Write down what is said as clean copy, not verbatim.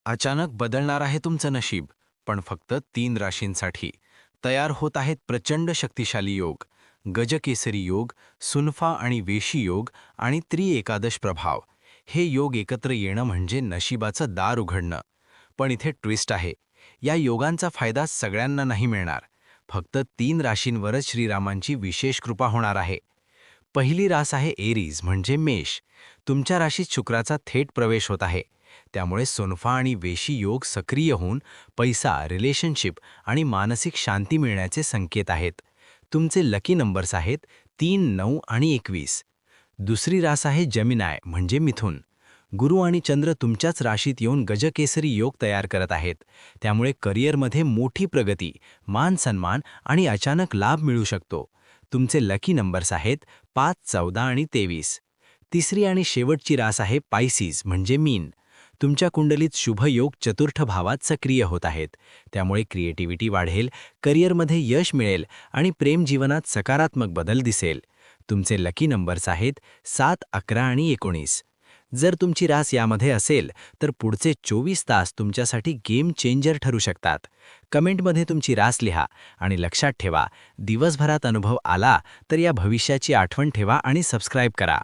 अचानक बदलणार आहे तुमचं नशीब, पण फक्त 3 राशींसाठी. तयार होत आहेत प्रचंड शक्तिशाली योग. गजकेसरी योग, सुनफा आणि वेशी योग आणि त्रिएकादश प्रभाव. हे योग एकत्र येणं म्हणजे नशिबाचं दार उघडणं. पण इथे ट्विस्ट आहे. या योगांचा फायदा सगळ्यांना नाही मिळणार. फक्त 3 राशींवरच श्रीरामांची विशेष कृपा होणार आहे. पहिली रास आहे एरीज म्हणजे मेष. तुमच्या राशीत शुक्राचा थेट प्रवेश होत आहे. त्यामुळे सुनफा आणि वेशी योग सक्रिय होऊन पैसा, रिलेशनशिप आणि मानसिक शांती मिळण्याचे संकेत आहेत. तुमचे लकी नंबर्स आहेत 3, 9 आणि 21. दुसरी रास आहे जमिनाय म्हणजे मिथुन. गुरु आणि चंद्र तुमच्याच राशीत येऊन गजकेसरी योग तयार करत आहेत. त्यामुळे करिअरमध्ये मोठी प्रगती, मान सन्मान आणि अचानक लाभ मिळू शकतो. तुमचे लकी नंबर्स आहेत 5, 14 आणि 23. तिसरी आणि शेवटची रास आहे पायसीज म्हणजे मीन. तुमच्या कुंडलीत शुभयोग चतुर्थ भावात सक्रिय होत आहेत. त्यामुळे क्रिएटिव्हिटी वाढेल, करिअरमध्ये यश मिळेल आणि प्रेम जीवनात सकारात्मक बदल दिसेल. तुमचे लकी नंबर्स आहेत 7, 11 आणि 19. जर तुमची रास यामध्ये असेल तर पुढचे 24 तास तुमच्यासाठी गेम चेंजर ठरू शकतात. कमेंटमध्ये तुमची रास लिहा आणि लक्षात ठेवा, दिवसभरात अनुभव आला तर या भविष्याची आठवण ठेवा आणि सबस्क्राईब करा.